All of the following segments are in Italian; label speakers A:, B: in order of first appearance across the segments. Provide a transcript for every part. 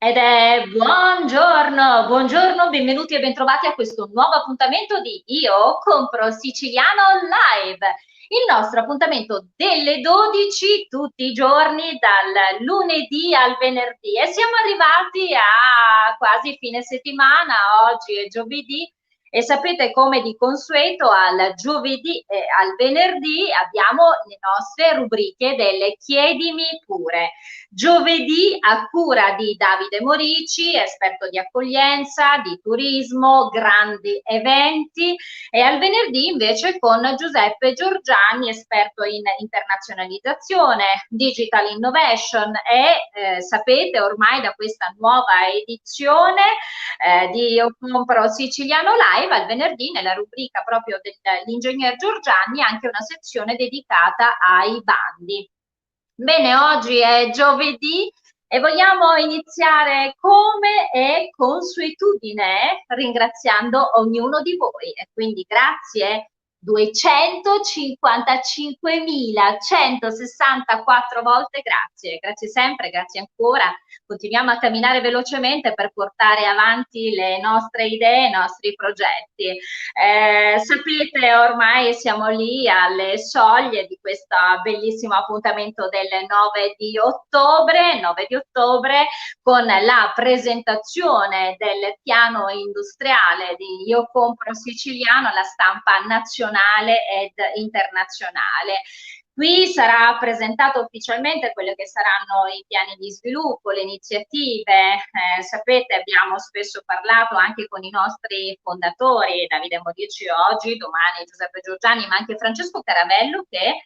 A: Ed è buongiorno, buongiorno, benvenuti e bentrovati a questo nuovo appuntamento di Io compro siciliano live, il nostro appuntamento delle 12 tutti i giorni dal lunedì al venerdì e siamo arrivati a quasi fine settimana, oggi è giovedì e sapete come di consueto al giovedì e al venerdì abbiamo le nostre rubriche delle chiedimi pure. Giovedì a cura di Davide Morici, esperto di accoglienza, di turismo, grandi eventi, e al venerdì invece con Giuseppe Giorgiani, esperto in internazionalizzazione, digital innovation e sapete ormai da questa nuova edizione di Io compro siciliano live, al venerdì nella rubrica proprio dell'ingegner Giorgiani anche una sezione dedicata ai bandi. Bene, oggi è giovedì e vogliamo iniziare come è consuetudine ringraziando ognuno di voi e quindi grazie 255.164 volte grazie, grazie sempre, grazie ancora. Continuiamo a camminare velocemente per portare avanti le nostre idee, i nostri progetti. Sapete, ormai siamo lì alle soglie di questo bellissimo appuntamento del 9 di ottobre con la presentazione del piano industriale di Io compro siciliano alla stampa nazionale ed internazionale. Qui sarà presentato ufficialmente quelli che saranno i piani di sviluppo, le iniziative. Sapete, abbiamo spesso parlato anche con i nostri fondatori, Davide Modici oggi, domani Giuseppe Giorgiani, ma anche Francesco Caravello, che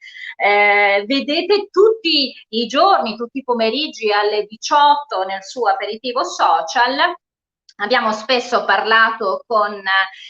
A: vedete tutti i giorni, tutti i pomeriggi alle 18 nel suo aperitivo social. Abbiamo spesso parlato con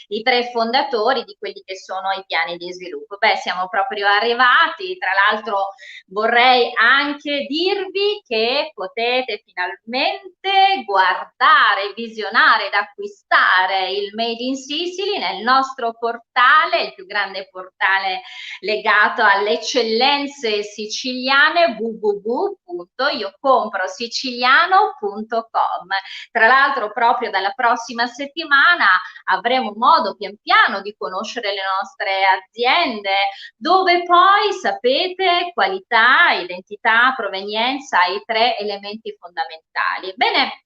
A: i tre fondatori di quelli che sono i piani di sviluppo. Beh, siamo proprio arrivati, tra l'altro vorrei anche dirvi che potete finalmente guardare, visionare ed acquistare il Made in Sicily nel nostro portale, il più grande portale legato alle eccellenze siciliane, www.iocomprosiciliano.com. Tra l'altro proprio dalla prossima settimana avremo modo pian piano di conoscere le nostre aziende, dove poi sapete qualità, identità, provenienza, i tre elementi fondamentali. Bene,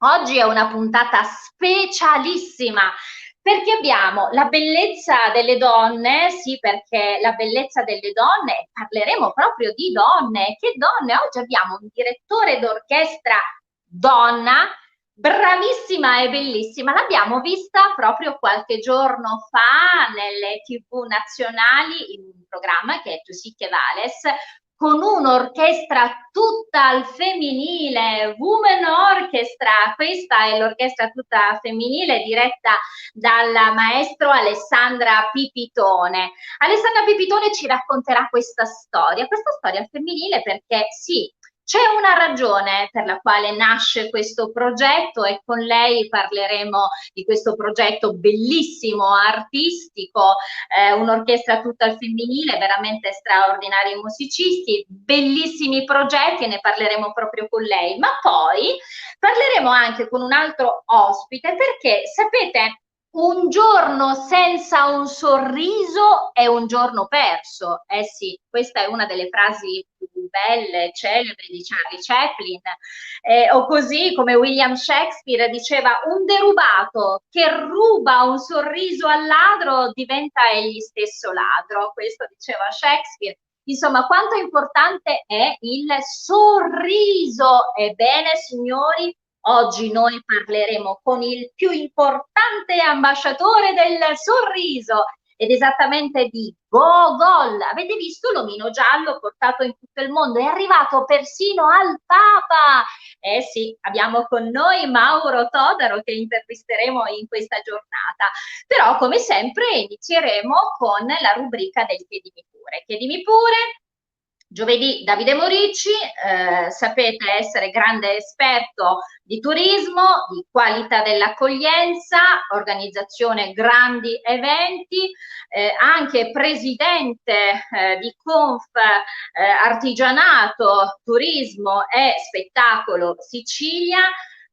A: oggi è una puntata specialissima perché abbiamo la bellezza delle donne, sì, perché la bellezza delle donne, parleremo proprio di donne. Che donne? Oggi abbiamo un direttore d'orchestra donna, bravissima e bellissima, l'abbiamo vista proprio qualche giorno fa nelle TV nazionali in un programma che è Tu sì che vales, con un'orchestra tutta al femminile, Women Orchestra. Questa è l'orchestra tutta femminile diretta dal maestro Alessandra Pipitone. Alessandra Pipitone ci racconterà questa storia femminile perché sì, c'è una ragione per la quale nasce questo progetto e con lei parleremo di questo progetto bellissimo, artistico, un'orchestra tutta al femminile, veramente straordinari musicisti, bellissimi progetti e ne parleremo proprio con lei. Ma poi parleremo anche con un altro ospite perché sapete, un giorno senza un sorriso è un giorno perso. Eh sì, questa è una delle frasi più belle, celebri di Charlie Chaplin. O così come William Shakespeare diceva, un derubato che ruba un sorriso al ladro diventa egli stesso ladro. Questo diceva Shakespeare. Insomma, quanto importante è il sorriso. Ebbene, signori, oggi noi parleremo con il più importante ambasciatore del sorriso ed esattamente di Gogol. Avete visto l'omino giallo portato in tutto il mondo? È arrivato persino al Papa. Eh sì, abbiamo con noi Mauro Todaro che intervisteremo in questa giornata. Però, come sempre, inizieremo con la rubrica del Chiedimi pure. Chiedimi pure. Giovedì Davide Morici, sapete essere grande esperto di turismo, di qualità dell'accoglienza, organizzazione grandi eventi, anche presidente di Conf Artigianato, Turismo e Spettacolo Sicilia.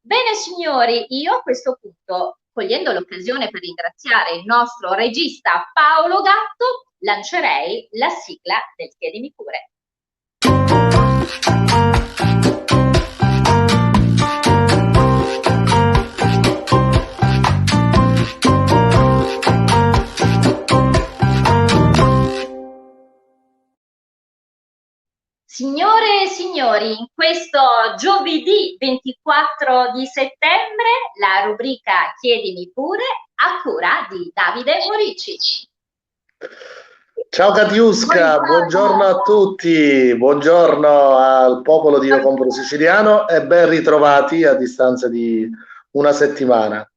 A: Bene signori, io a questo punto, cogliendo l'occasione per ringraziare il nostro regista Paolo Gatto, lancerei la sigla del Chiedimi pure. Signore e signori, in questo giovedì 24 di settembre la rubrica Chiedimi pure a cura di Davide Morici.
B: Ciao Katiuska, buongiorno a tutti, buongiorno al popolo di Io Compro Siciliano e ben ritrovati a distanza di una settimana.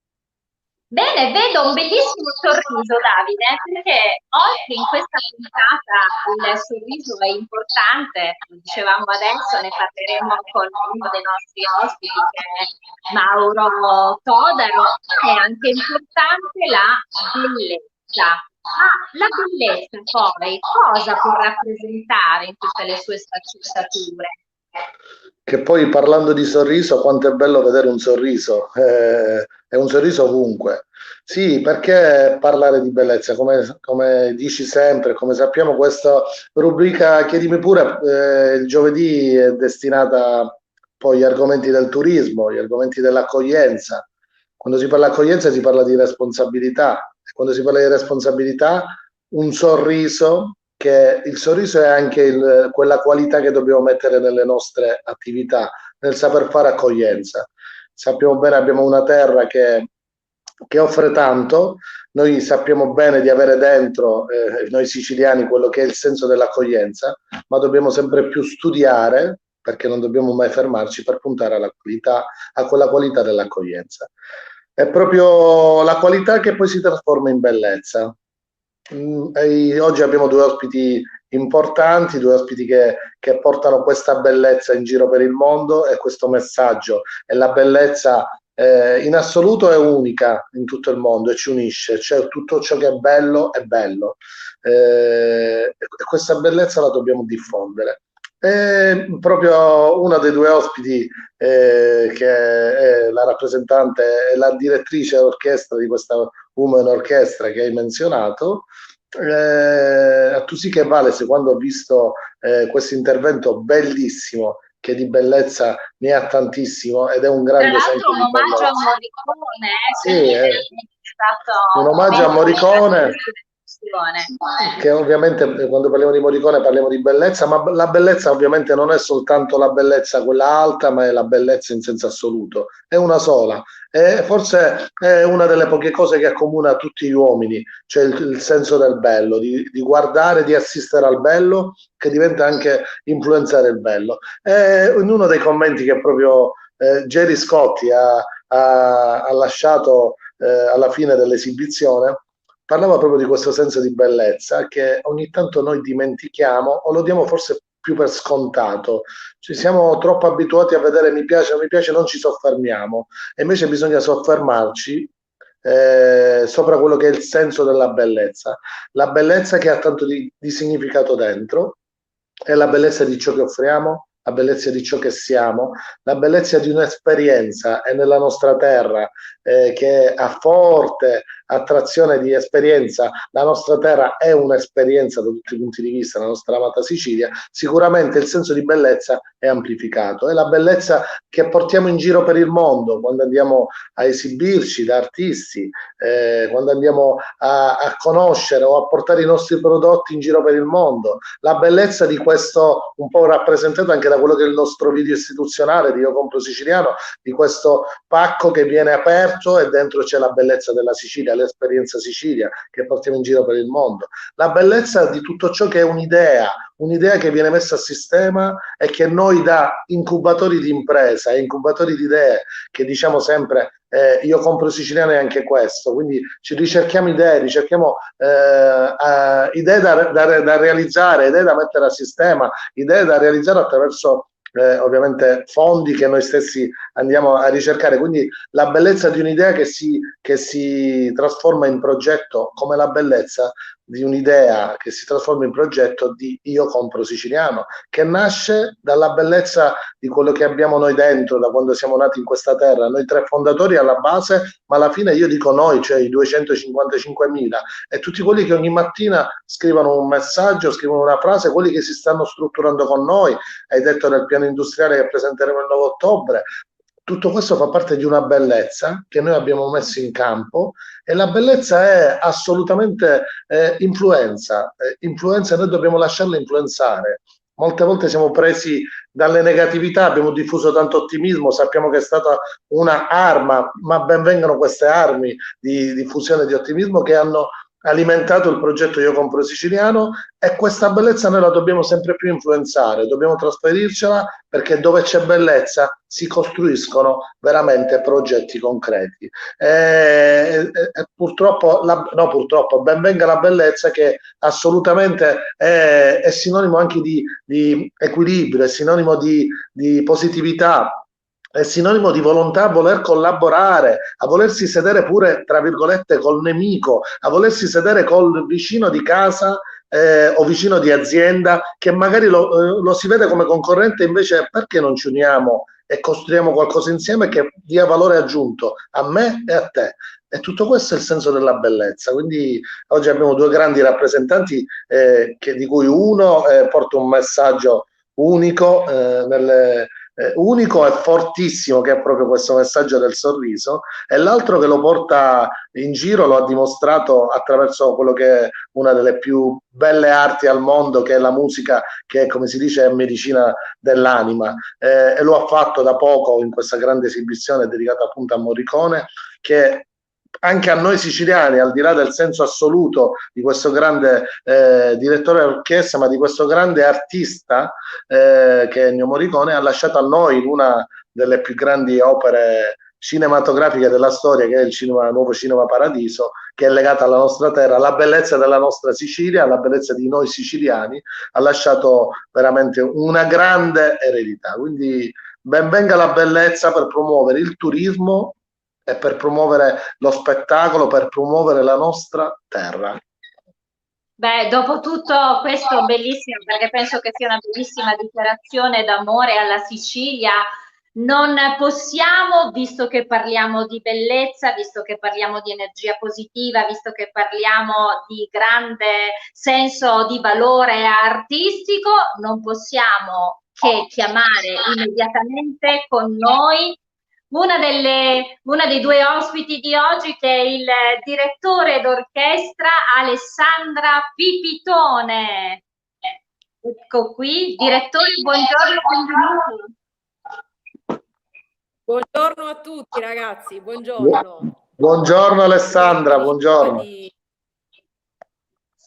A: Bene, vedo un bellissimo sorriso, Davide, perché oggi in questa puntata il sorriso è importante, lo dicevamo adesso, ne parleremo con uno dei nostri ospiti che è Mauro Todaro, è anche importante la bellezza. Ma la bellezza poi cosa può rappresentare in tutte le sue sfaccettature?
B: Che poi parlando di sorriso, quanto è bello vedere un sorriso, è un sorriso ovunque. Sì, perché parlare di bellezza? Come dici sempre, come sappiamo, questa rubrica Chiedimi pure, il giovedì è destinata poi agli argomenti del turismo, gli argomenti dell'accoglienza. Quando si parla di accoglienza si parla di responsabilità, e quando si parla di responsabilità, un sorriso che il sorriso è anche quella qualità che dobbiamo mettere nelle nostre attività, nel saper fare accoglienza. Sappiamo bene, abbiamo una terra che offre tanto, noi sappiamo bene di avere dentro, noi siciliani, quello che è il senso dell'accoglienza, ma dobbiamo sempre più studiare, perché non dobbiamo mai fermarci per puntare alla qualità, a quella qualità dell'accoglienza. È proprio la qualità che poi si trasforma in bellezza. Oggi abbiamo due ospiti importanti, due ospiti che portano questa bellezza in giro per il mondo e questo messaggio. E la bellezza in assoluto è unica in tutto il mondo e ci unisce, cioè tutto ciò che è bello è bello. E questa bellezza la dobbiamo diffondere. E proprio una dei due ospiti, che è la rappresentante e la direttrice d'orchestra di questa Women Orchestra che hai menzionato, a tu sì che vale, se quando ho visto questo intervento bellissimo, che di bellezza ne ha tantissimo ed è un grande esempio
A: un omaggio a Morricone,
B: sì,
A: è stato
B: un omaggio a Morricone,
A: discussione.
B: che ovviamente quando parliamo di Morricone parliamo di bellezza, ma la bellezza ovviamente non è soltanto la bellezza quella alta, ma è la bellezza in senso assoluto, è una sola. E forse è una delle poche cose che accomuna tutti gli uomini, cioè il senso del bello, di guardare, di assistere al bello, che diventa anche influenzare il bello. E in uno dei commenti che proprio Gerry Scotti ha lasciato alla fine dell'esibizione, parlava proprio di questo senso di bellezza che ogni tanto noi dimentichiamo o lo diamo forse più per scontato. Ci siamo troppo abituati a vedere mi piace, non mi piace, non ci soffermiamo. E invece bisogna soffermarci sopra quello che è il senso della bellezza. La bellezza che ha tanto di significato dentro è la bellezza di ciò che offriamo, la bellezza di ciò che siamo, la bellezza di un'esperienza e nella nostra terra che ha forte attrazione di esperienza, la nostra terra è un'esperienza da tutti i punti di vista, la nostra amata Sicilia, sicuramente il senso di bellezza è amplificato, è la bellezza che portiamo in giro per il mondo quando andiamo a esibirci da artisti, quando andiamo a conoscere o a portare i nostri prodotti in giro per il mondo, la bellezza di questo, un po' rappresentato anche da quello che è il nostro video istituzionale di Io Compro Siciliano, di questo pacco che viene aperto e dentro c'è la bellezza della Sicilia, l'esperienza Sicilia che portiamo in giro per il mondo, la bellezza di tutto ciò che è un'idea che viene messa a sistema e che noi da incubatori di impresa e incubatori di idee, che diciamo sempre Io Compro Siciliano è anche questo, quindi ci ricerchiamo idee, ricerchiamo idee da realizzare, idee da mettere a sistema, idee da realizzare attraverso ovviamente fondi che noi stessi andiamo a ricercare, quindi la bellezza di un'idea che si trasforma in progetto, come la bellezza di un'idea che si trasforma in progetto di Io Compro Siciliano, che nasce dalla bellezza di quello che abbiamo noi dentro da quando siamo nati in questa terra, noi tre fondatori alla base, ma alla fine io dico noi, cioè i 255.000 e tutti quelli che ogni mattina scrivono un messaggio, scrivono una frase, quelli che si stanno strutturando con noi, hai detto del piano industriale che presenteremo il 9 ottobre. Tutto questo fa parte di una bellezza che noi abbiamo messo in campo e la bellezza è assolutamente influenza. Influenza, noi dobbiamo lasciarla influenzare. Molte volte siamo presi dalle negatività, abbiamo diffuso tanto ottimismo, sappiamo che è stata una arma, ma ben vengano queste armi di diffusione di ottimismo che hanno alimentato il progetto Io Compro Siciliano e questa bellezza noi la dobbiamo sempre più influenzare, dobbiamo trasferircela perché dove c'è bellezza si costruiscono veramente progetti concreti. Purtroppo, no purtroppo, ben venga la bellezza che assolutamente è sinonimo anche di equilibrio, è sinonimo di positività, è sinonimo di volontà a voler collaborare, a volersi sedere pure, tra virgolette, col nemico, a volersi sedere col vicino di casa o vicino di azienda che magari lo si vede come concorrente, invece perché non ci uniamo e costruiamo qualcosa insieme che dia valore aggiunto a me e a te? E tutto questo è il senso della bellezza. Quindi oggi abbiamo due grandi rappresentanti di cui uno porta un messaggio unico unico e fortissimo, che è proprio questo messaggio del sorriso, e l'altro che lo porta in giro, lo ha dimostrato attraverso quello che è una delle più belle arti al mondo, che è la musica, che come si dice è medicina dell'anima, e lo ha fatto da poco in questa grande esibizione dedicata appunto a Morricone, che anche a noi siciliani, al di là del senso assoluto di questo grande direttore d'orchestra, ma di questo grande artista che è Ennio Morricone, ha lasciato a noi una delle più grandi opere cinematografiche della storia, che è il cinema, Nuovo Cinema Paradiso, che è legata alla nostra terra, alla bellezza della nostra Sicilia, alla bellezza di noi siciliani, ha lasciato veramente una grande eredità. Quindi ben venga la bellezza per promuovere il turismo e per promuovere lo spettacolo, per promuovere la nostra terra.
A: Beh, dopo tutto questo bellissimo, perché penso che sia una bellissima dichiarazione d'amore alla Sicilia, non possiamo, visto che parliamo di bellezza, visto che parliamo di energia positiva, visto che parliamo di grande senso di valore artistico, non possiamo che chiamare immediatamente con noi una dei due ospiti di oggi, che è il direttore d'orchestra Alessandra Pipitone. Ecco qui, direttore, buongiorno, benvenuto.
C: Buongiorno a tutti ragazzi, buongiorno.
B: Buongiorno Alessandra, buongiorno.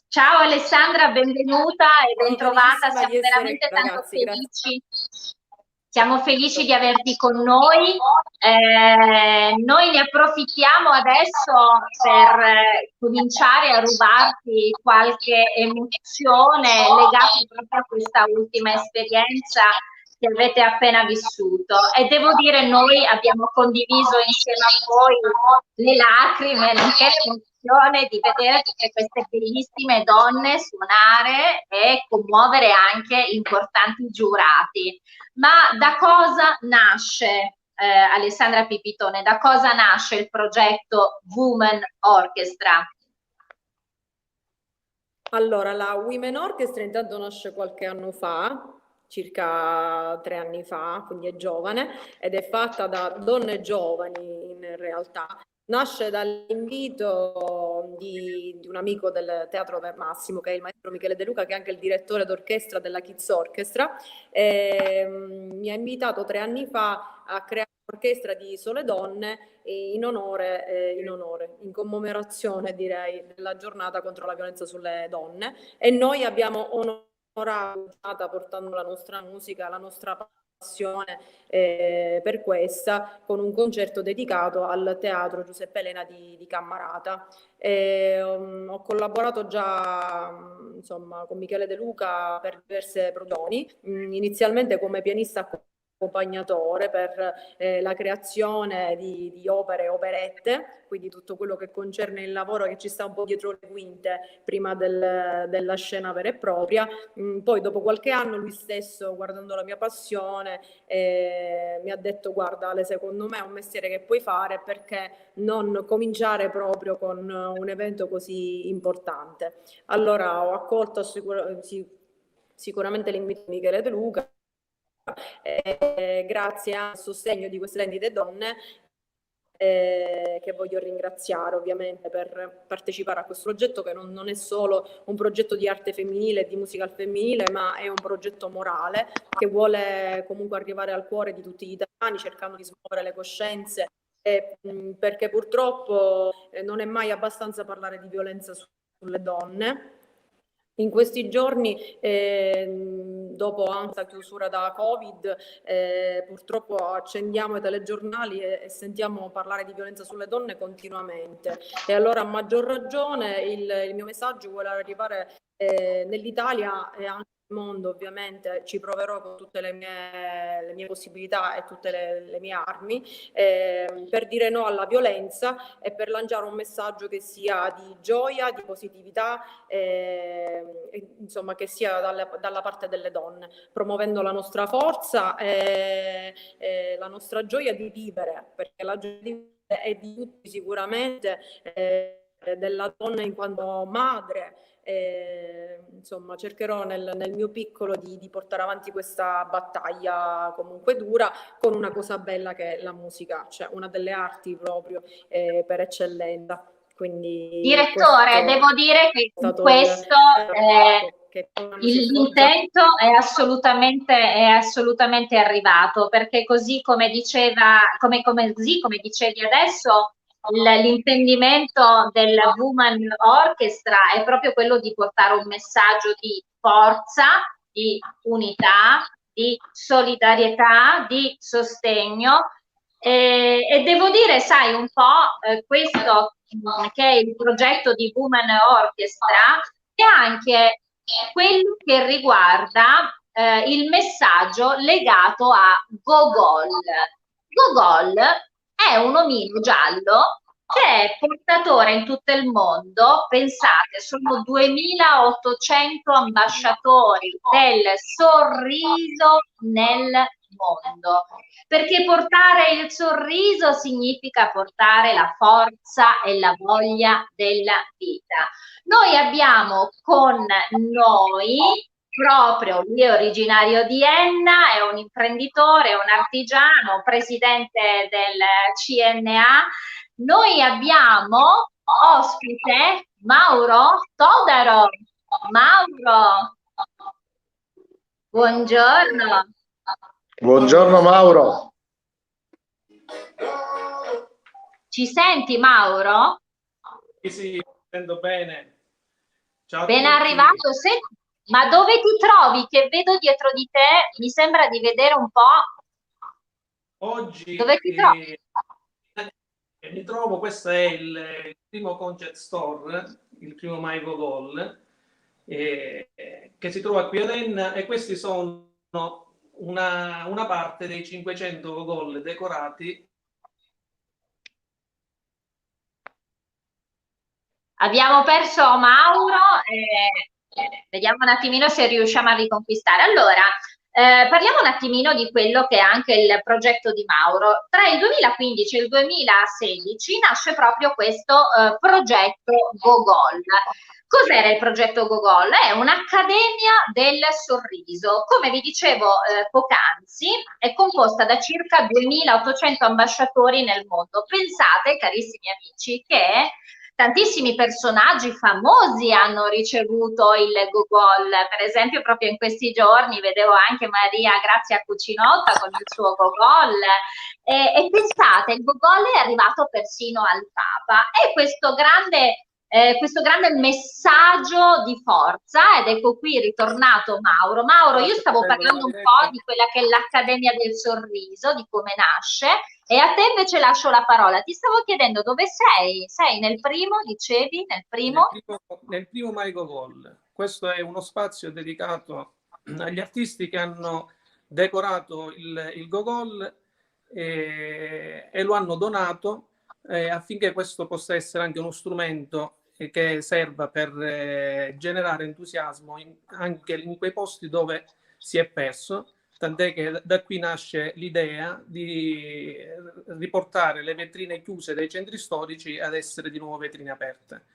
A: Ciao Alessandra, benvenuta e bentrovata, siamo veramente tanto
C: ragazzi,
A: felici. Siamo felici di averti con noi. Noi ne approfittiamo adesso per cominciare a rubarti qualche emozione legata proprio a questa ultima esperienza che avete appena vissuto. E devo dire, noi abbiamo condiviso insieme a voi le lacrime, nonché l'emozione di vedere tutte queste bellissime donne suonare e commuovere anche importanti giurati. Ma da cosa nasce, Alessandra Pipitone, da cosa nasce il progetto Women Orchestra?
C: Allora, la Women Orchestra intanto nasce qualche anno fa, circa 3 anni fa, quindi è giovane, ed è fatta da donne giovani in realtà. Nasce dall'invito di un amico del Teatro Massimo, che è il maestro Michele De Luca, che è anche il direttore d'orchestra della Kids Orchestra. Mi ha invitato 3 anni fa a creare un'orchestra di sole donne in commemorazione, direi, della giornata contro la violenza sulle donne, e noi abbiamo onorato portando la nostra musica, la nostra passione per questa, con un concerto dedicato al Teatro Giuseppe Elena di Cammarata. Ho collaborato già insomma con Michele De Luca per diverse produzioni, inizialmente come pianista accompagnatore per la creazione di opere e operette, quindi tutto quello che concerne il lavoro che ci sta un po' dietro le quinte prima della scena vera e propria. Poi dopo qualche anno lui stesso, guardando la mia passione, mi ha detto: guarda Ale, secondo me è un mestiere che puoi fare, perché non cominciare proprio con un evento così importante. Allora ho accolto sicuramente l'invito di Michele De Luca, grazie al sostegno di queste splendide donne, che voglio ringraziare ovviamente per partecipare a questo progetto, che non è solo un progetto di arte femminile e di musica al femminile, ma è un progetto morale che vuole comunque arrivare al cuore di tutti gli italiani, cercando di smuovere le coscienze, perché purtroppo non è mai abbastanza parlare di violenza sulle donne. In questi giorni, dopo anche la chiusura da Covid, purtroppo accendiamo i telegiornali e sentiamo parlare di violenza sulle donne continuamente. E allora, a maggior ragione, il mio messaggio vuole arrivare nell'Italia e anche nel mondo. Ovviamente ci proverò con tutte le mie possibilità e tutte le mie armi, per dire no alla violenza e per lanciare un messaggio che sia di gioia, di positività, insomma, che sia dalla parte delle donne, promuovendo la nostra forza e la nostra gioia di vivere, perché la gioia di vivere è di tutti sicuramente, della donna in quanto madre. Insomma, cercherò nel mio piccolo di portare avanti questa battaglia comunque dura, con una cosa bella che è la musica, cioè una delle arti proprio per eccellenza. Quindi
A: direttore, devo dire che con questo l'intento è assolutamente arrivato, perché così come diceva, come dicevi adesso, l'intendimento del Woman Orchestra è proprio quello di portare un messaggio di forza, di unità, di solidarietà, di sostegno. E devo dire, sai, un po' questo che è il progetto di Woman Orchestra è anche quello che riguarda il messaggio legato a Gogol. Gogol è un omino giallo che è portatore in tutto il mondo. Pensate, sono 2800 ambasciatori del sorriso nel mondo, perché portare il sorriso significa portare la forza e la voglia della vita. Noi abbiamo con noi, proprio lui è originario di Enna, è un imprenditore, un artigiano, presidente del CNA. Noi abbiamo ospite Mauro Todaro. Mauro, buongiorno.
B: Buongiorno Mauro.
A: Ci senti, Mauro?
D: Sì, sento bene. Ciao.
A: Ben arrivato. Ma dove ti trovi? Che vedo dietro di te, mi sembra di vedere un po'.
D: Oggi
A: dove ti trovi?
D: Mi trovo, questo è il primo concept store, il primo My Gogol, che si trova qui ad Enna, e questi sono una parte dei 500 Gogol decorati.
A: Abbiamo perso Mauro, vediamo un attimino se riusciamo a riconquistare. Allora, parliamo un attimino di quello che è anche il progetto di Mauro. Tra il 2015 e il 2016 nasce proprio questo progetto Gogol. Cos'era il progetto Gogol? È un'accademia del sorriso. Come vi dicevo poc'anzi, è composta da circa 2800 ambasciatori nel mondo. Pensate, carissimi amici, che tantissimi personaggi famosi hanno ricevuto il Gogol. Per esempio, proprio in questi giorni vedevo anche Maria Grazia Cucinotta con il suo Gogol. E pensate, il Gogol è arrivato persino al Papa. E questo grande messaggio di forza, ed ecco qui ritornato Mauro. Mauro, io stavo parlando un po' di quella che è l'Accademia del Sorriso, di come nasce, e a te invece lascio la parola. Ti stavo chiedendo dove sei? Sei nel primo, dicevi? Nel primo
D: My Gogol. Questo è uno spazio dedicato agli artisti che hanno decorato il Gogol e lo hanno donato affinché questo possa essere anche uno strumento che serva per generare entusiasmo anche in quei posti dove si è perso, tant'è che da qui nasce l'idea di riportare le vetrine chiuse dei centri storici ad essere di nuovo vetrine aperte.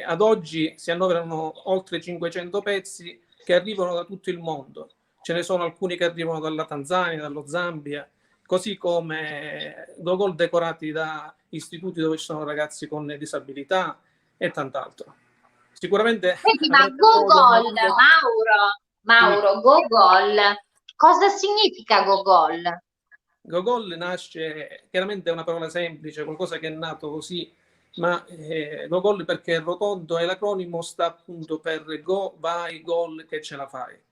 D: Ad oggi si annoverano oltre 500 pezzi che arrivano da tutto il mondo. Ce ne sono alcuni che arrivano dalla Tanzania, dallo Zambia, così come Gogol decorati da istituti dove ci sono ragazzi con disabilità e tant'altro. Sicuramente
A: Senti, ma Gogol, Mauro, Gogol, cosa significa Gogol?
D: Gogol nasce, chiaramente è una parola semplice, qualcosa che è nato così, ma Gogol perché è rotondo e l'acronimo sta appunto per go, vai, gol, che ce la fai.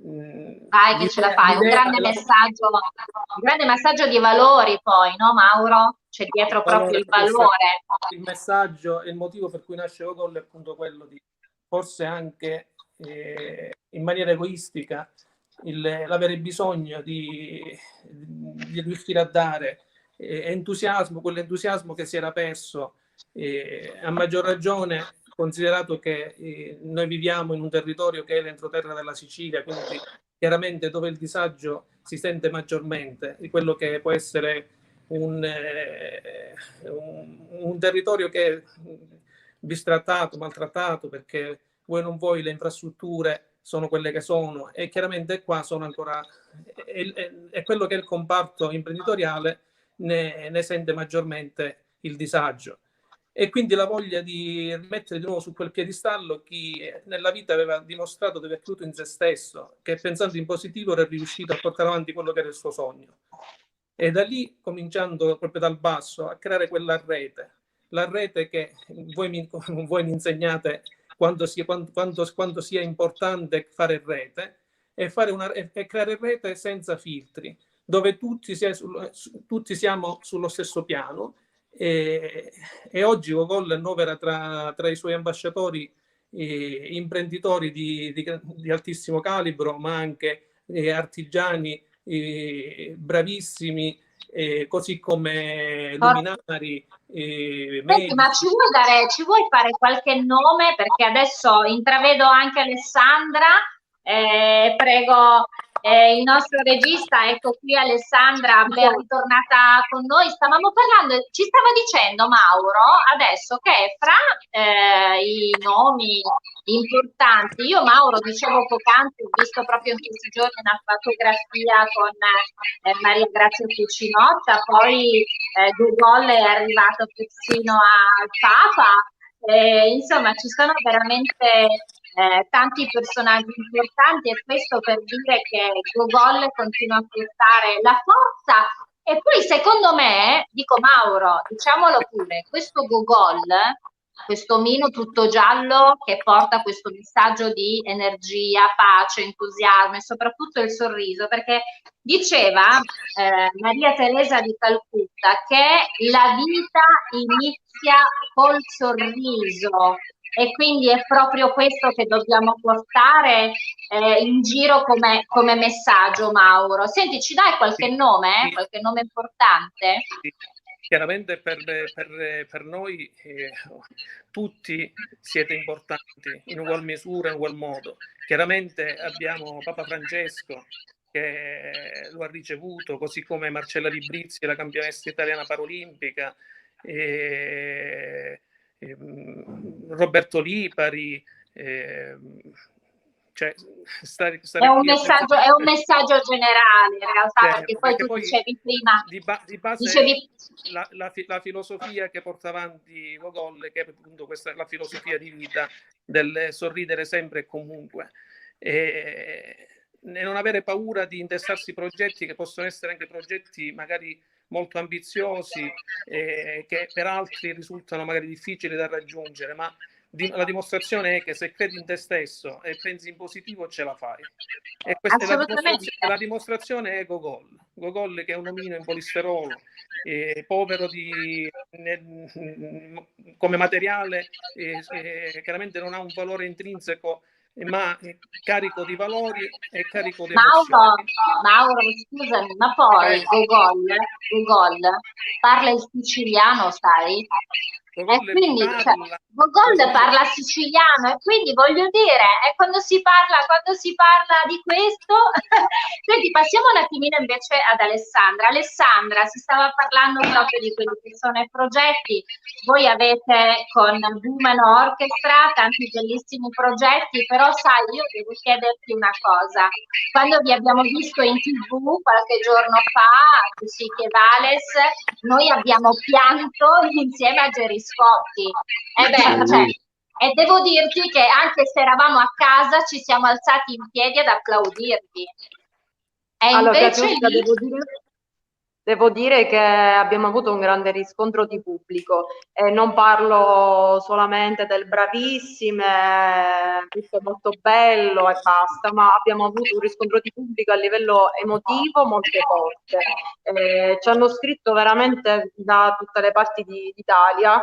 A: Vai che ce la fai, un grande messaggio di valori poi, no Mauro? C'è dietro proprio il valore.
D: Il messaggio e il motivo per cui nasce Gogol è appunto quello di, forse anche in maniera egoistica, l'avere bisogno di riuscire a dare entusiasmo, quell'entusiasmo che si era perso, a maggior ragione considerato che noi viviamo in un territorio che è l'entroterra della Sicilia, quindi chiaramente dove il disagio si sente maggiormente, di quello che può essere un territorio che è bistrattato, maltrattato, perché vuoi non vuoi le infrastrutture sono quelle che sono e chiaramente qua sono ancora è quello che è il comparto imprenditoriale ne sente maggiormente il disagio e quindi la voglia di rimettere di nuovo su quel piedistallo chi nella vita aveva dimostrato di aver creduto in se stesso, che pensando in positivo era riuscito a portare avanti quello che era il suo sogno. E da lì, cominciando proprio dal basso, a creare quella rete, la rete che voi mi insegnate quanto sia importante fare rete e creare rete senza filtri, dove tutti siamo sullo stesso piano e oggi Gogol annovera tra i suoi ambasciatori imprenditori di altissimo calibro, ma anche artigiani bravissimi, così come luminari.
A: Senti, ma ci vuoi fare qualche nome? Perché adesso intravedo anche Alessandra. Prego il nostro regista, ecco qui Alessandra, ben ritornata con noi. Stavamo parlando, ci stava dicendo Mauro adesso che fra i nomi importanti, io Mauro dicevo poc'anzi, ho visto proprio in questi giorni una fotografia con Maria Grazia Cucinotta, poi Gogol è arrivato persino al Papa, insomma ci sono veramente tanti personaggi importanti e questo per dire che Gogol continua a portare la forza e poi secondo me, dico Mauro, diciamolo pure, questo Gogol, questo omino tutto giallo che porta questo messaggio di energia, pace, entusiasmo e soprattutto il sorriso, perché diceva Maria Teresa di Calcutta che la vita inizia col sorriso e quindi è proprio questo che dobbiamo portare in giro come messaggio, Mauro. Senti, ci dai qualche nome? Qualche nome importante?
D: Sì. Chiaramente per noi tutti siete importanti in ugual misura, in ugual modo. Chiaramente abbiamo Papa Francesco che lo ha ricevuto, così come Marcella Librizzi, la campionessa italiana paralimpica, Roberto Lipari, cioè,
A: è un messaggio generale in realtà, perché poi tu dicevi prima
D: di base la filosofia che porta avanti Gogol, che è appunto questa la filosofia di vita del sorridere sempre e comunque e non avere paura di intestarsi progetti che possono essere anche progetti magari molto ambiziosi che per altri risultano magari difficili da raggiungere, ma la dimostrazione è che se credi in te stesso e pensi in positivo ce la fai. E questa la dimostrazione è Gogol che è un omino in polisterolo, povero come materiale, chiaramente non ha un valore intrinseco ma carico di valori e carico di
A: Mauro,
D: emozioni.
A: Mauro, scusami, ma poi Gogol parla il siciliano, sai? E quindi Gogol parla siciliano, e quindi voglio dire, quando si parla di questo, senti, passiamo un attimino invece ad Alessandra. Alessandra, si stava parlando proprio di quelli che sono i progetti. Voi avete con Women Orchestra tanti bellissimi progetti, però sai, io devo chiederti una cosa. Quando vi abbiamo visto in TV qualche giorno fa, sì, che Vales, noi abbiamo pianto insieme a Gerry Scotti. E devo dirti che anche se eravamo a casa ci siamo alzati in piedi ad applaudirvi. E
C: allora,
A: invece
C: devo dire che abbiamo avuto un grande riscontro di pubblico, e non parlo solamente del bravissime, tutto molto bello e basta, ma abbiamo avuto un riscontro di pubblico a livello emotivo molto forte. Ci hanno scritto veramente da tutte le parti d'Italia,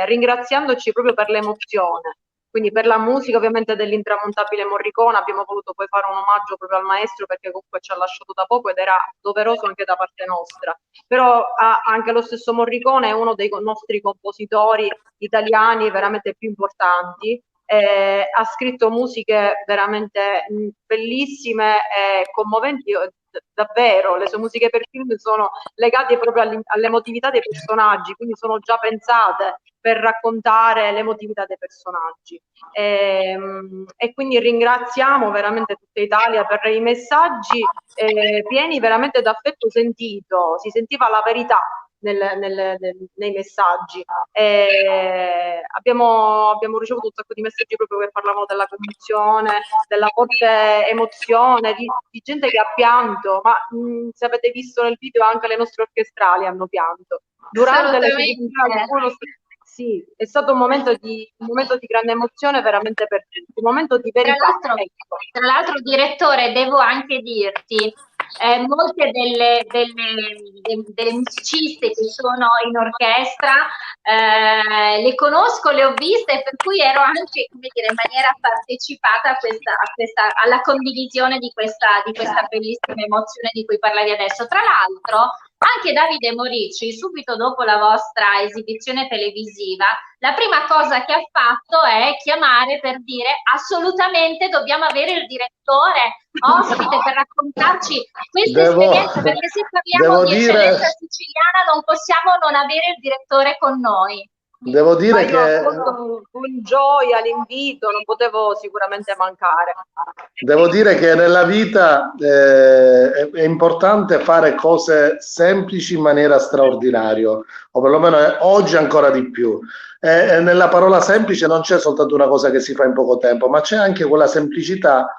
C: ringraziandoci proprio per l'emozione. Quindi per la musica ovviamente dell'intramontabile Morricone abbiamo voluto poi fare un omaggio proprio al maestro, perché comunque ci ha lasciato da poco ed era doveroso anche da parte nostra. Però anche lo stesso Morricone è uno dei nostri compositori italiani veramente più importanti. Ha scritto musiche veramente bellissime e commoventi. Davvero, le sue musiche per film sono legate proprio all'emotività dei personaggi, quindi sono già pensate per raccontare l'emotività dei personaggi. E quindi ringraziamo veramente tutta Italia per i messaggi pieni veramente d'affetto sentito, si sentiva la verità nei messaggi. Abbiamo ricevuto un sacco di messaggi proprio che parlavano della commozione, della forte emozione, di gente che ha pianto, ma se avete visto nel video anche le nostre orchestrali hanno pianto. Durante le sì, è stato un momento di grande emozione veramente per tutti, un momento di verità.
A: Tra l'altro, direttore, devo anche dirti, molte delle musiciste che sono in orchestra le conosco, le ho viste, per cui ero anche, come dire, in maniera partecipata alla condivisione di questa bellissima emozione di cui parlavi adesso. Tra l'altro, anche Davide Morici, subito dopo la vostra esibizione televisiva, la prima cosa che ha fatto è chiamare per dire assolutamente dobbiamo avere il direttore ospite per raccontarci questa esperienza, perché se parliamo di eccellenza siciliana non possiamo non avere il direttore con noi.
B: Devo dire che
C: con gioia l'invito, non potevo sicuramente mancare.
B: Devo dire che nella vita è importante fare cose semplici in maniera straordinaria, o perlomeno oggi ancora di più. Nella parola semplice non c'è soltanto una cosa che si fa in poco tempo, ma c'è anche quella semplicità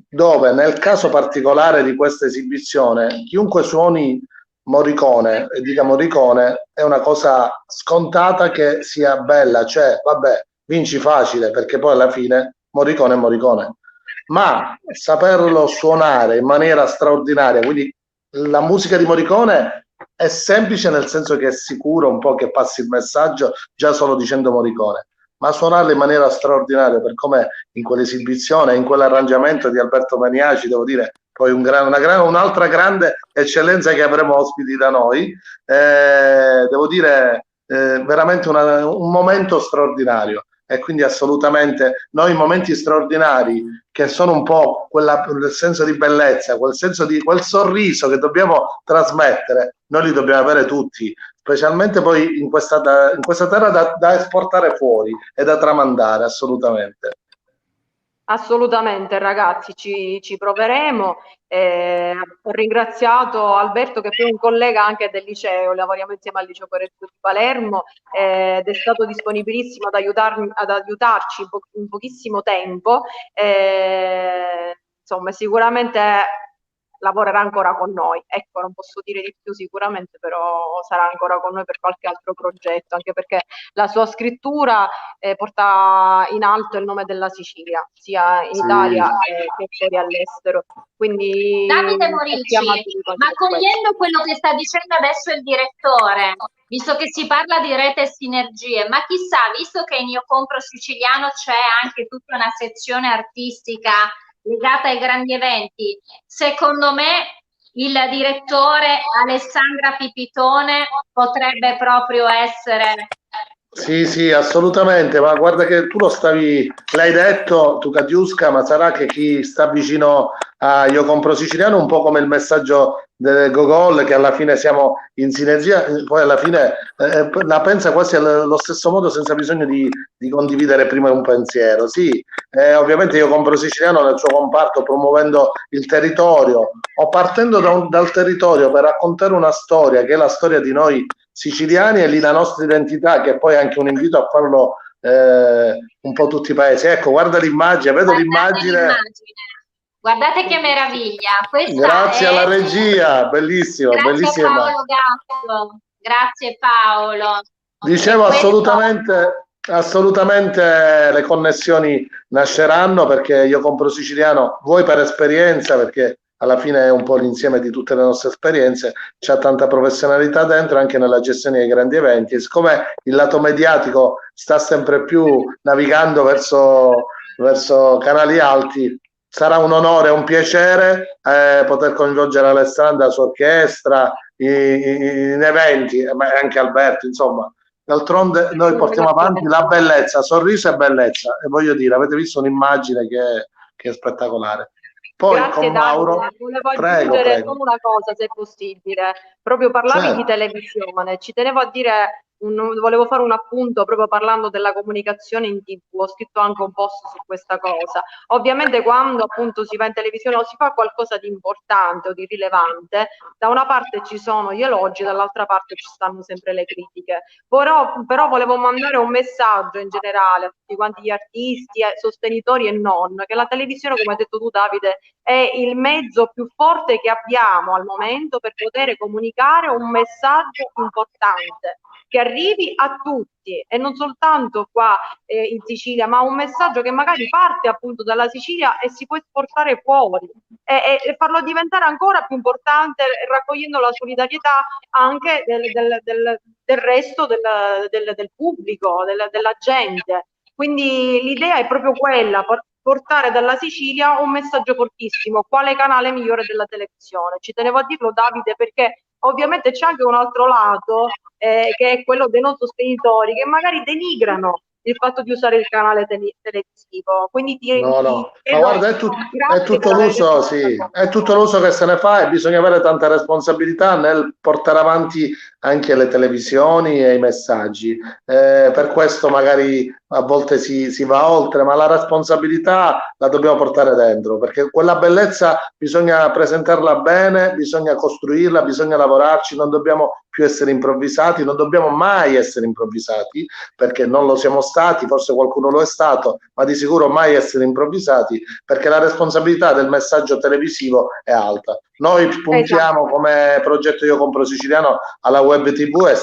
B: dove, nel caso particolare di questa esibizione, chiunque suoni Morricone e dica Morricone è una cosa scontata che sia bella, cioè vabbè, vinci facile perché poi alla fine Morricone è Morricone, ma saperlo suonare in maniera straordinaria, quindi la musica di Morricone è semplice nel senso che è sicuro un po' che passi il messaggio già solo dicendo Morricone, ma suonarla in maniera straordinaria per come in quell'esibizione, in quell'arrangiamento di Alberto Maniaci, devo dire poi un'altra grande eccellenza che avremo ospiti da noi, devo dire veramente un momento straordinario. E quindi assolutamente noi momenti straordinari che sono un po' quel senso di bellezza, quel sorriso che dobbiamo trasmettere, noi li dobbiamo avere tutti, specialmente poi in questa terra da esportare fuori e da tramandare, assolutamente.
C: Assolutamente ragazzi, ci proveremo. Ho ringraziato Alberto, che è un collega anche del liceo, lavoriamo insieme al liceo Corretto di Palermo, ed è stato disponibilissimo ad aiutarci in pochissimo tempo. Insomma, sicuramente lavorerà ancora con noi. Ecco, non posso dire di più sicuramente, però sarà ancora con noi per qualche altro progetto, anche perché la sua scrittura porta in alto il nome della Sicilia, sia in Italia che fuori all'estero. Quindi
A: Davide Morici, ma cogliendo quello che sta dicendo adesso il direttore, visto che si parla di rete e sinergie, ma chissà, visto che in Io Compro Siciliano c'è anche tutta una sezione artistica legata ai grandi eventi, secondo me il direttore Alessandra Pipitone potrebbe proprio essere...
B: Sì, assolutamente, ma guarda che tu l'hai detto, tu Katiuska, ma sarà che chi sta vicino a Io Compro Siciliano, un po' come il messaggio del Gogol, che alla fine siamo in sinergia, poi alla fine la pensa quasi allo stesso modo senza bisogno di condividere prima un pensiero. Sì, ovviamente Io Compro Siciliano nel suo comparto promuovendo il territorio o partendo dal territorio per raccontare una storia che è la storia di noi siciliani e lì la nostra identità, che poi è anche un invito a farlo un po' tutti i paesi. Ecco, guarda l'immagine, vedo l'immagine.
A: Guardate che meraviglia. Questa
B: grazie alla regia, bellissimo.
A: Grazie
B: bellissimo.
A: Paolo Gatto, grazie Paolo.
B: Dicevo assolutamente le connessioni nasceranno, perché Io Compro Siciliano, vuoi per esperienza, perché alla fine è un po' l'insieme di tutte le nostre esperienze, c'è tanta professionalità dentro anche nella gestione dei grandi eventi, e siccome il lato mediatico sta sempre più navigando verso canali alti, sarà un onore e un piacere poter coinvolgere Alessandra, la sua orchestra, in eventi, ma anche Alberto, insomma. D'altronde noi portiamo avanti la bellezza, sorriso e bellezza, e voglio dire, avete visto un'immagine che è spettacolare. Poi
C: grazie
B: con Mauro,
C: volevo aggiungere solo una cosa, se è possibile. Proprio parlavi di televisione, ci tenevo a dire, volevo fare un appunto proprio parlando della comunicazione in TV, ho scritto anche un post su questa cosa. Ovviamente quando appunto si va in televisione o si fa qualcosa di importante o di rilevante, da una parte ci sono gli elogi, dall'altra parte ci stanno sempre le critiche. Però volevo mandare un messaggio in generale a tutti quanti gli artisti, sostenitori e non, che la televisione, come hai detto tu Davide, è il mezzo più forte che abbiamo al momento per poter comunicare un messaggio importante che arrivi a tutti e non soltanto qua in Sicilia, ma un messaggio che magari parte appunto dalla Sicilia e si può esportare fuori e farlo diventare ancora più importante, raccogliendo la solidarietà anche del resto del pubblico, della gente. Quindi l'idea è proprio quella, portare dalla Sicilia un messaggio fortissimo. Quale canale migliore della televisione? Ci tenevo a dirlo Davide, perché ovviamente c'è anche un altro lato che è quello dei non sostenitori, che magari denigrano il fatto di usare il canale televisivo. Quindi
B: ma guarda, è tutto l'uso, è tutto l'uso che se ne fa, e bisogna avere tanta responsabilità nel portare avanti anche le televisioni e i messaggi. Per questo magari a volte si va oltre, ma la responsabilità la dobbiamo portare dentro, perché quella bellezza bisogna presentarla bene, bisogna costruirla, bisogna lavorarci, non dobbiamo più essere improvvisati, non dobbiamo mai essere improvvisati, perché non lo siamo stati, forse qualcuno lo è stato, ma di sicuro mai essere improvvisati, perché la responsabilità del messaggio televisivo è alta. Noi puntiamo come progetto Io Compro Siciliano alla web TV e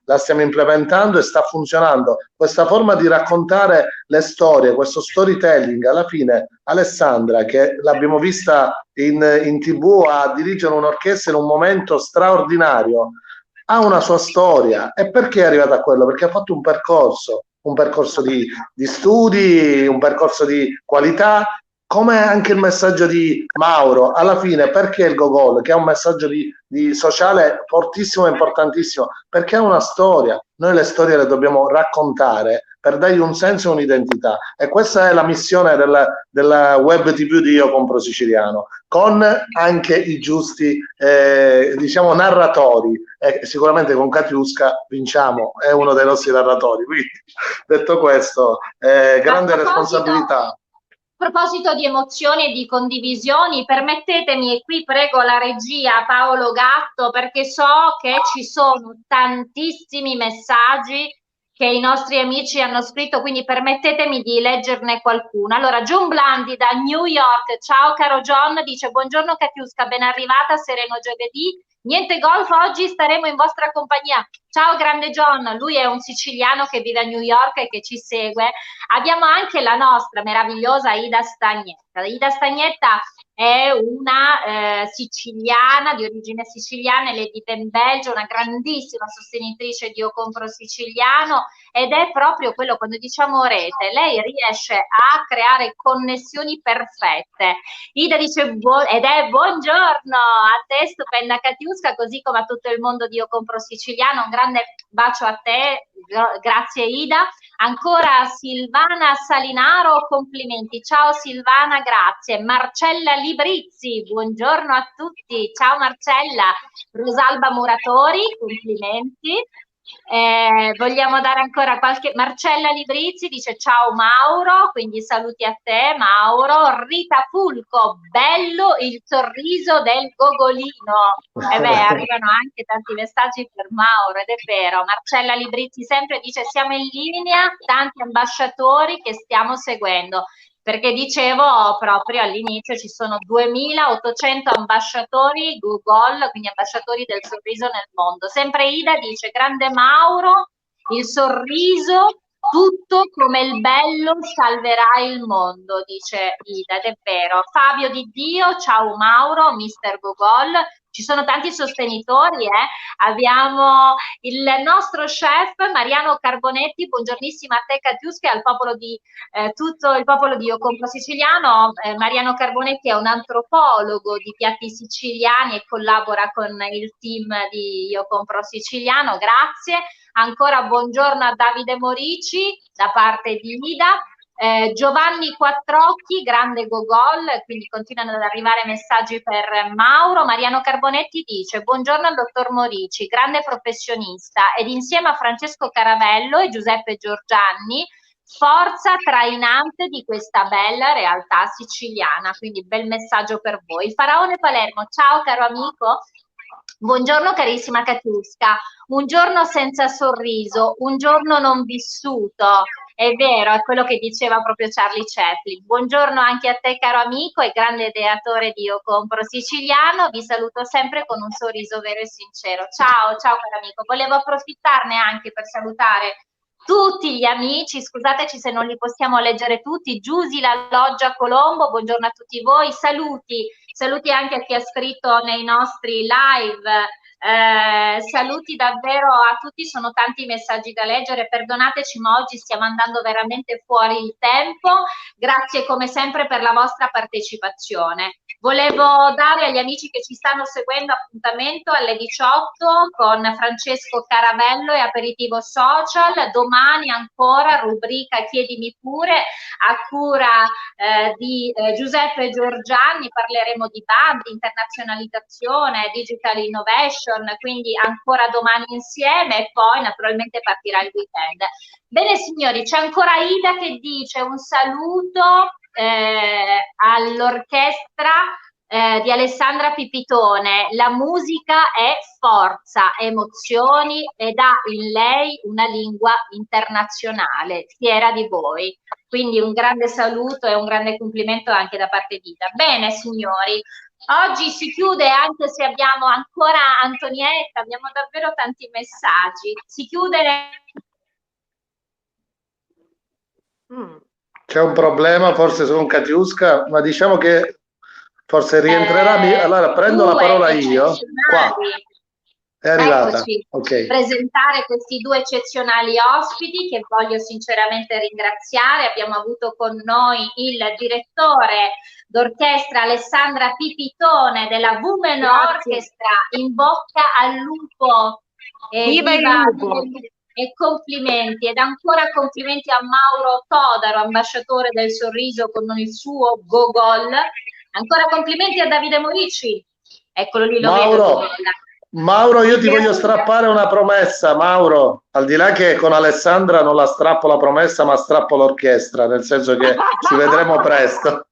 B: la stiamo implementando e sta funzionando. Questa forma di raccontare le storie, questo storytelling, alla fine Alessandra, che l'abbiamo vista in TV a dirigere un'orchestra in un momento straordinario, ha una sua storia. E perché è arrivata a quello? Perché ha fatto un percorso di studi, un percorso di qualità, come anche il messaggio di Mauro. Alla fine, perché il Gogol, che è un messaggio di sociale fortissimo e importantissimo? Perché ha una storia. Noi le storie le dobbiamo raccontare per dargli un senso e un'identità, e questa è la missione della web TV di Io Compro Siciliano, con anche i giusti diciamo narratori, e sicuramente con Katiuska vinciamo, è uno dei nostri narratori, quindi detto questo, grande responsabilità.
A: A proposito di emozioni e di condivisioni, permettetemi, e qui prego la regia Paolo Gatto, perché so che ci sono tantissimi messaggi che i nostri amici hanno scritto, quindi permettetemi di leggerne qualcuno. Allora, John Blandi da New York, ciao caro John, dice buongiorno Katiuska, ben arrivata, sereno giovedì, niente golf oggi, staremo in vostra compagnia. Ciao grande John, lui è un siciliano che vive a New York e che ci segue. Abbiamo anche la nostra meravigliosa Ida Stagnetta. Ida Stagnetta è una siciliana, di origine siciliana, lei vive in Belgio, una grandissima sostenitrice di Io Compro Siciliano, ed è proprio quello, quando diciamo rete, lei riesce a creare connessioni perfette. Ida dice ed è buongiorno a te, stupenda Katiuska, così come a tutto il mondo di Io Compro Siciliano. Un grande bacio a te, grazie Ida. Ancora Silvana Salinaro, complimenti. Ciao Silvana, grazie. Marcella Librizzi, buongiorno a tutti. Ciao Marcella. Rosalba Muratori, complimenti. Vogliamo dare ancora qualche... Marcella Librizzi dice ciao Mauro, quindi saluti a te Mauro. Rita Fulco, bello il sorriso del gogolino. E beh, arrivano anche tanti messaggi per Mauro, ed è vero. Marcella Librizzi sempre dice siamo in linea, tanti ambasciatori che stiamo seguendo. Perché dicevo proprio all'inizio ci sono 2800 ambasciatori Google, quindi ambasciatori del sorriso nel mondo. Sempre Ida dice grande Mauro, il sorriso, tutto come il bello salverà il mondo, dice Ida, ed è vero. Fabio Di Dio, ciao Mauro, Mister Google. Ci sono tanti sostenitori, abbiamo il nostro chef Mariano Carbonetti, buongiornissima a te Katiuska e al popolo di tutto il popolo di Io Compro Siciliano. Mariano Carbonetti è un antropologo di piatti siciliani e collabora con il team di Io Compro Siciliano, grazie. Ancora buongiorno a Davide Morici da parte di Ida. Giovanni Quattrocchi, grande Gogol, quindi continuano ad arrivare messaggi per Mauro. Mariano Carbonetti dice buongiorno al dottor Morici, grande professionista, ed insieme a Francesco Caravello e Giuseppe Giorgianni forza trainante di questa bella realtà siciliana, quindi bel messaggio per voi. Il Faraone Palermo, ciao caro amico. Buongiorno carissima Katiuska, un giorno senza sorriso, un giorno non vissuto, è vero, è quello che diceva proprio Charlie Chaplin. Buongiorno anche a te caro amico e grande ideatore di Io Compro Siciliano, vi saluto sempre con un sorriso vero e sincero. Ciao, ciao caro amico, volevo approfittarne anche per salutare tutti gli amici, scusateci se non li possiamo leggere tutti, Giusila Loggia Colombo, buongiorno a tutti voi, saluti anche a chi ha scritto nei nostri live, saluti davvero a tutti, sono tanti messaggi da leggere, perdonateci ma oggi stiamo andando veramente fuori il tempo, grazie come sempre per la vostra partecipazione. Volevo dare agli amici che ci stanno seguendo appuntamento alle 18 con Francesco Caravello e Aperitivo Social, domani ancora rubrica Chiedimi pure a cura di Giuseppe Giorgianni, parleremo di bandi, internazionalizzazione, digital innovation, quindi ancora domani insieme e poi naturalmente partirà il weekend. Bene signori, c'è ancora Ida che dice un saluto all'orchestra di Alessandra Pipitone, la musica è forza, emozioni ed ha in lei una lingua internazionale, fiera di voi. Quindi un grande saluto e un grande complimento anche da parte di Ida. Bene signori, oggi si chiude, anche se abbiamo ancora Antonietta, abbiamo davvero tanti messaggi, si chiude...
B: C'è un problema forse con Katiuska, ma diciamo che forse rientrerà. Allora prendo la parola io. Qua. È arrivata.
A: Eccoci,
B: okay.
A: Presentare questi due eccezionali ospiti che voglio sinceramente ringraziare. Abbiamo avuto con noi il direttore d'orchestra Alessandra Pipitone della Women Orchestra, in bocca al lupo.
C: Viva il lupo!
A: E complimenti, ed ancora complimenti a Mauro Todaro, ambasciatore del sorriso con il suo Gogol. Ancora complimenti a Davide Morici. Eccolo lì, lo vedo.
B: Mauro, io ti voglio strappare una promessa, Mauro, al di là che con Alessandra non la strappo la promessa, ma strappo l'orchestra, nel senso che ci vedremo presto.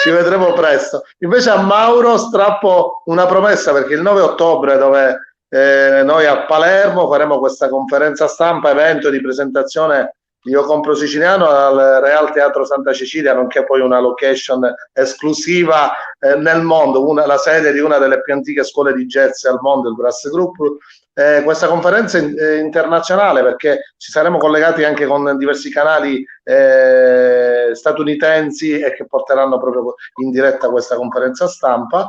B: Ci vedremo presto. Invece a Mauro strappo una promessa, perché il 9 ottobre, dove Noi a Palermo faremo questa conferenza stampa, evento di presentazione di Io Compro Siciliano al Real Teatro Santa Cecilia, nonché poi una location esclusiva nel mondo, la sede di una delle più antiche scuole di jazz al mondo, il Brass Group. Questa conferenza internazionale, perché ci saremo collegati anche con diversi canali statunitensi e che porteranno proprio in diretta questa conferenza stampa.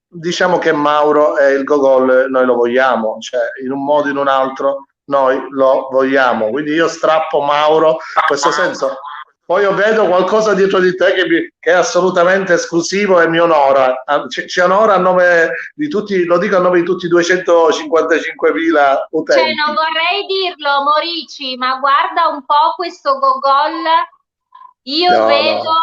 B: Diciamo che Mauro e il Gogol noi lo vogliamo, cioè in un modo o in un altro noi lo vogliamo, quindi io strappo Mauro in questo senso. Poi io vedo qualcosa dietro di te che è assolutamente esclusivo e mi onora, ci onora a nome di tutti, lo dico a nome di tutti i 255.000 utenti.
A: Cioè, non vorrei dirlo, Morici, ma guarda un po' questo Gogol, io vedo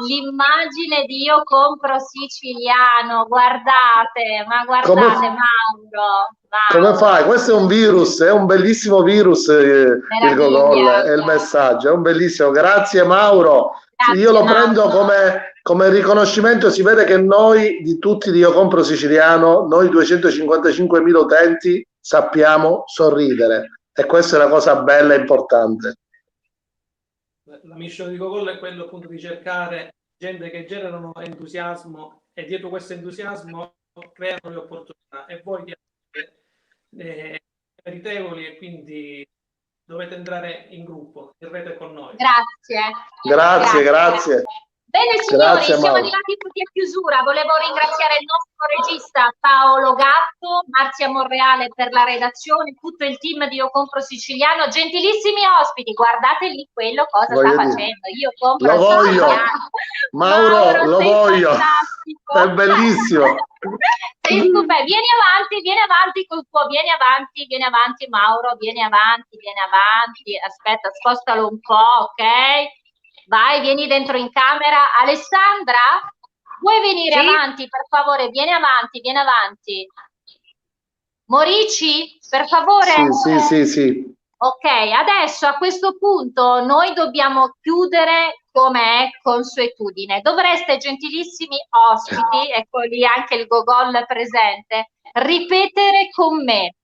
A: l'immagine di Io Compro Siciliano, guardate, ma guardate Mauro.
B: Come fai? Questo è un virus, è un bellissimo virus, il Gogol, è il messaggio, è un bellissimo. Grazie Mauro. Grazie, io lo prendo come riconoscimento, si vede che noi di tutti di Io Compro Siciliano, noi 255.000 utenti sappiamo sorridere e questa è la cosa bella e importante.
D: La mission di Gogol è quello appunto di cercare gente che generano entusiasmo e dietro questo entusiasmo creano le opportunità e voi meritevoli e quindi dovete entrare in gruppo, in rete con noi.
B: Grazie.
A: Bene signori, siamo arrivati tutti a chiusura. Volevo ringraziare il nostro regista Paolo Gatto, Marzia Monreale per la redazione, tutto il team di Io Compro Siciliano, gentilissimi ospiti, guardate lì quello cosa sta facendo. Io compro Siciliano.
B: Mauro, lo voglio.
A: Fantastico.
B: È bellissimo.
A: Sei stupendo. Vieni avanti col tuo, vieni avanti Mauro, vieni avanti. Aspetta, spostalo un po', ok? Vai, vieni dentro in camera. Alessandra, vuoi venire avanti, per favore? Vieni avanti. Morici, per favore?
B: Sì.
A: Ok, adesso a questo punto noi dobbiamo chiudere come è consuetudine. Dovreste, gentilissimi ospiti, ecco lì anche il Gogol presente, ripetere con me.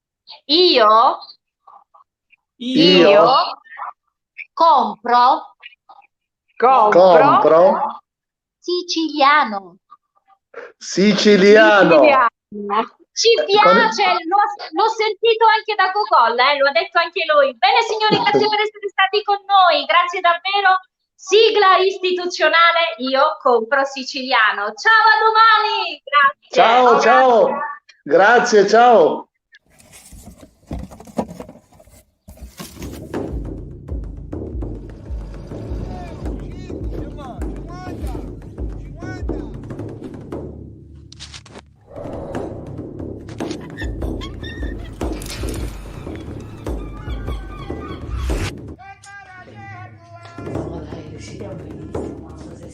A: Io compro siciliano. Ci piace, l'ho sentito anche da Gogol, lo ha detto anche lui. Bene signori, grazie per essere stati con noi, grazie davvero. Sigla istituzionale Io Compro Siciliano. Ciao, a domani. Grazie.
B: Ciao. Grazie, ciao.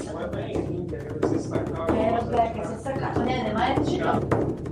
A: Vabbè, che si è staccato, ma